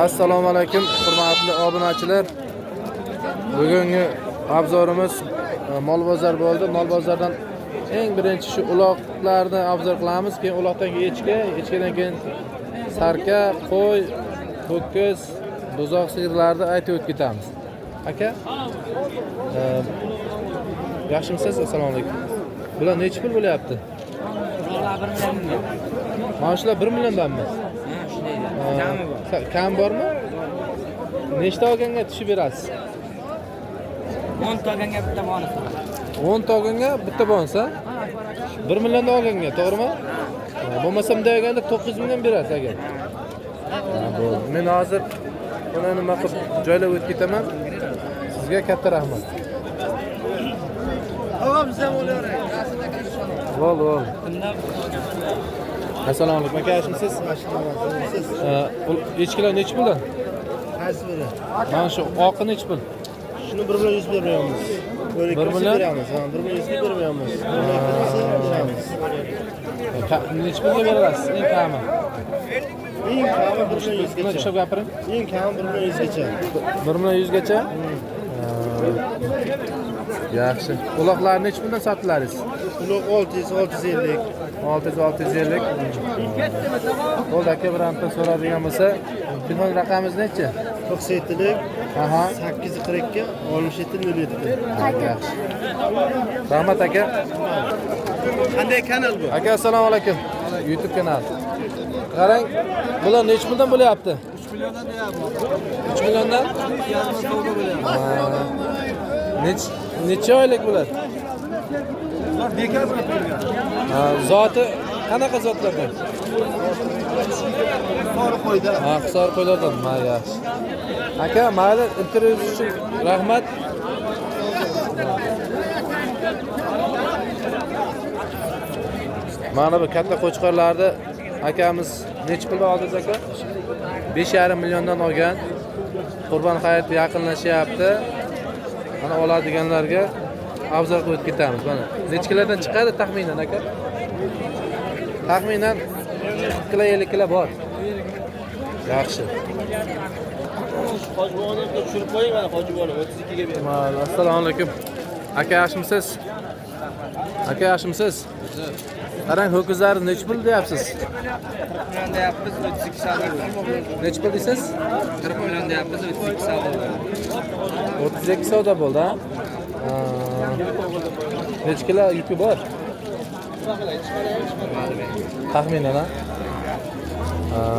Assalomu alaykum, hurmatli obunachilar. Bugungi obzorimiz mol bozor bo'ldi. Mol bozordan eng birinchi shu uloqlarni obzor qilamiz. Keyin uloqdan echki, echkidan keyin sarka, qo'y, ho'kiz, buzoq sigirlarni aytib o'tib ketamiz. Aka, yaxshimisiz? Assalomu alaykum. Bular necha pul bo'lyapti? Bular 1 million. Mana shular 1 milliondanmi? Kam bormi? Nechta olganga tushib berasiz? 10 ta olganga bitta bonus. 10 ta olganga bitta bonus, ha? 1 milliondan olganga, to'g'rimi? Bo'lmasa bunday olganda 9 million berasiz agar. Bo'ldi. Men hozir buni nima qilib joylab o'tib ketaman. Sizga katta rahmat. Bo'ldi. Assalomu alaykum. Aka, yaxshimisiz? Echkilar necha puldan? Qaysi biri? Mana shu oqi necha pul? Shuni 1 million 100 beramiz. 1 million beramiz. Ha, 1 million 100 beramiz. Necha pulga berasiz? Eng kami. Eng kami 1 million 100 gacha. Tushib gapiring. Eng kami 1 million 100 gacha. 1 million 100 gacha? Yaxshi. Uloqlar necha puldan sotilaringiz? Uloq 600 650. 600 Bo'ldi aka, bironta so'raydigan bo'lsa, telefon raqamingiz nechi? 97 lik. Aha. 842 67 07. Yaxshi. Rahmat aka. Qanday kanal bu? Aka, assalomu alaykum. YouTube kanali. Qarang, bular necha puldan bo'lyapti? 3 milliondan deyapti. 3 milliondan? Necha oylik bular? Ular bekor bo'lib turgan. Zoti qanaqa zotlardan? Qori qo'yda. Hisor qo'ylardan. Yaxshi. Aka, mayli, intervyuingiz uchun rahmat. Mana bu katta qo'chqorlarni akamiz necha pulga oldingiz aka? 5,5 milliondan olgan. Qurbon hayiti yaqinlashyapti. Mana oladiganlarga obzor qilib ketamiz. Mana nechikilardan chiqadi taxminan aka? Taxminan 40 kilo 50 kilo bor. Yaxshi. Hojibonni tushirib qo'ying, mana Hojibonni 32 ga beraman. Assalomu alaykum. Aka, yaxshimisiz? Aka, yaxshimisiz? Qarang, ho'kizlarni necha pul deyapsiz? 40 million deyapmiz, 32 savdo bo'ldi. Necha pul deysiz? 40 million deyapmiz, 32 savdo bo'ldi. 32 savdo bo'ldi, ha? Necha kilo yuki bor? Taxminan, ha?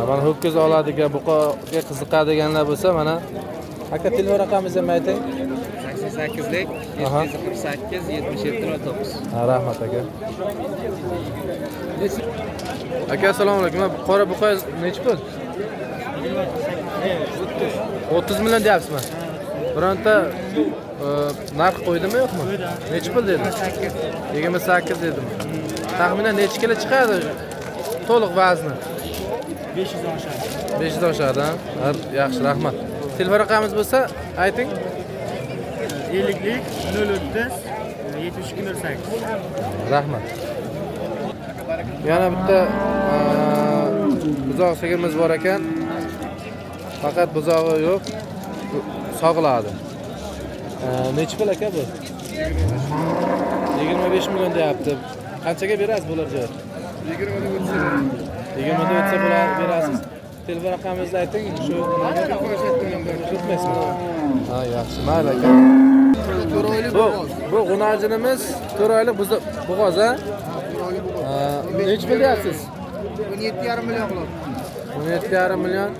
Mana ho'kiz oladigan, buqaga qiziqadiganlar bo'lsa, mana aka, telefon raqamingizni ham ayting. 88 lik 748 77 09. Rahmat aka. Aka, assalomu alaykum. Qora buqay necha pul? 30 million deyapsizmi? Bironta narx qo'ydimi yo'qmi? Necha pul dedi? 28 dedim. Taxminan necha kilo chiqadi to'liq vazni? 500 oshadi. 500 oshadi, ha? Yaxshi, rahmat. Telefon raqamingiz bo'lsa, ayting. 50 lik 030 72 08. Rahmat. Yana bitta buzoq sigirimiz bor ekan. Faqat buzog'i yo'q. Sog'iladi. Necha pul aka bu? 25 million deyapti. Qanchaga berasiz bularga? 20 da o'tsa bular berasiz. Telefon raqamingizni ayting. Shu tutmaysizmi? Ha, yaxshi. Mayli aka. Bu g'unajinimiz 4 oylik bug'oz, ha? Necha pul deyapsiz? 17,5 million qiladi. 17,5 million.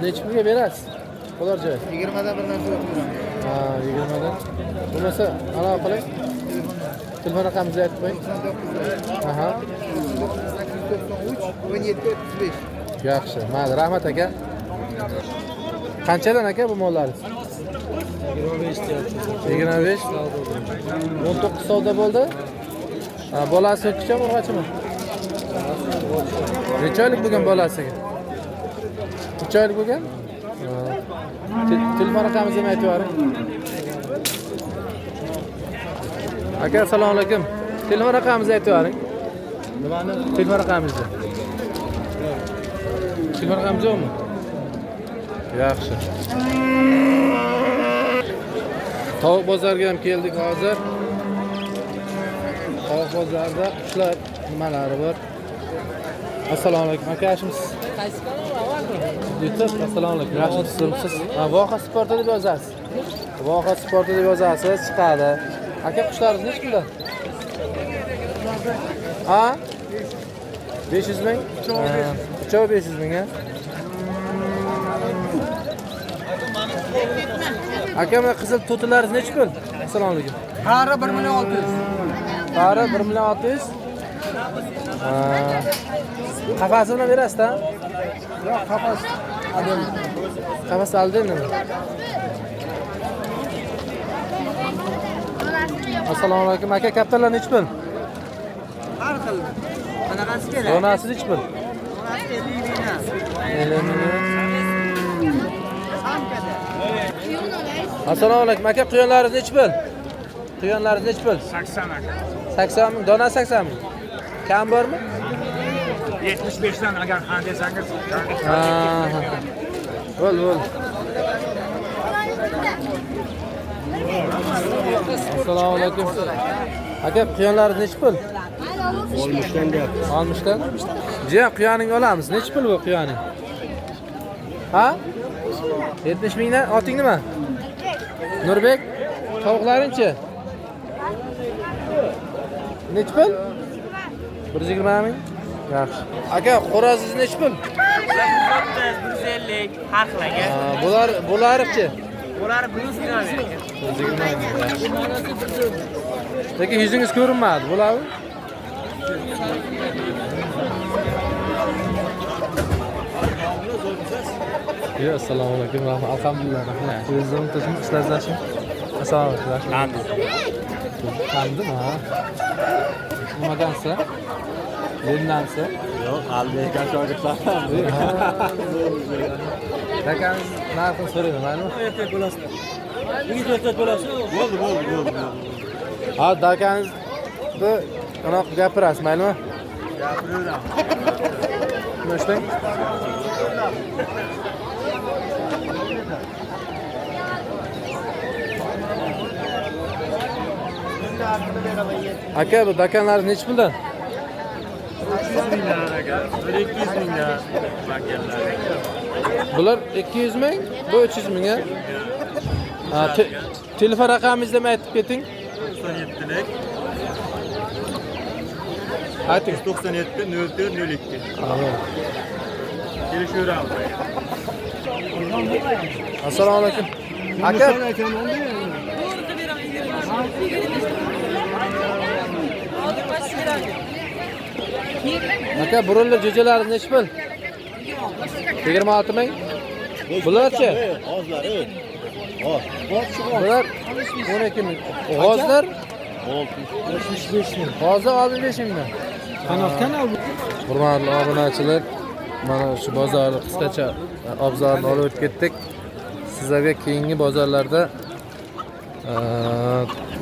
Necha pulga berasiz? Ular joy. 20 dan bir narsa o'tmaydi. 20 dan. Bo'lmasa, aloqa qiling. Telefon raqamingizni aytib qo'ying. Aha. 1735. Yaxshi. Mayli, rahmat aka. Qanchadan aka bu mollaringiz? 25. 19 savdo bo'ldi. Bolasi kichkina urg'achimi? Necha oylik bo'lgan bolasiga? 3 oylik bo'lgan? Telefon raqamingizni aytib yuboring. Aka, assalomu alaykum. Telefon raqamingizni aytib yuboring. Nimani? Telefon raqamingizni. Telefon raqamingiz yo'qmi? Yaxshi. Tovuq bozoriga ham keldik hozir. Tovuq bozorida qushlar nimalari bor? Assalomu alaykum, akashimiz. Qaysi kanal? YouTube, assalomu alaykum. Yaxshimisiz? Ha, Voha sporti deb yozasiz. Voha sporti deb yozasiz, chiqadi. Aka, qushlaringiz nech puldan? Ha? 500 ming? Uchovi 500 ming, ha? Aka, mana qizil to'tilaringiz nech pul? Assalomu alaykum. Qari 1 million 600. Qari 1 million 600. Qafasi bilan berasiz-da? Yo'q, qafas. Adam. Qafas aldingmi? Assalomu alaykum. Aka, kaptalar nech pul? Har xil. Qanaqasi kerak? Donasi nech pul? Qanaqasi 50 ming. Assalomu alaykum. Aka, quyonlaringiz nech pul? Quyonlaringiz nech pul? 80 aka. 80 ming. Dona 80 ming. Kam bormi? 75 dan agar han desangiz. Bo'l. Assalomu alaykum. Aka, quyonlaringiz nech pul? Olmishdan deyapti. Olmishdan? Jiya, quyoning olamiz. Nech pul bu quyoning? Ha? 70 mingdan. Oting nima? Nurbek, tovuqlaring-chi? Nech pul? 120 ming. Yaxshi. Aka, xo'rozingiz nech pul? 150 har xil aka. Bularchi? Ular 120 aka. 120 ming. Lekin yuzingiz ko'rinmadi, bo'ladimi? Yo, assalomu alaykum. Alhamdulillah. O'zim tuzim ishlarsiz. Assalomu alaykum. Qandimi, ha? Nimadansiz? Mendansiz? Yo'q, albatta shogirdlar. Akamiz narxini so'rayman, maylimi? Ertak bo'lasizlar. Bugun ertak bo'lasiz. Bo'ldi. Ha, dakanizni anaqa gapirasiz, maylimi? Gapiraveramiz. Nima ishlang? Aka, bu dakanlaringiz nech puldan? 300 mingdan aka. 200 mingdan bakanlar. Bular 200 ming, bu 300 ming, ha? Telefon raqamingizni ham aytib keting. 97lik. Ayting. 97 04 02. Kelishaveramiz. Assalomu alaykum. Aka, aka, burunli jo'jalaringiz nech pul? 26 ming. Bularchi? Hozlar, Bular 12 ming. G'ozlar 65 ming. hozir 65 mingdan. Kanal bu. Hurmatli obunachilar, mana shu bozorni qisqacha obzorini olib o'tib ketdik. Sizlarga keyingi bozorlarda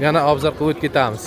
yana obzor qilib o'tib ketamiz.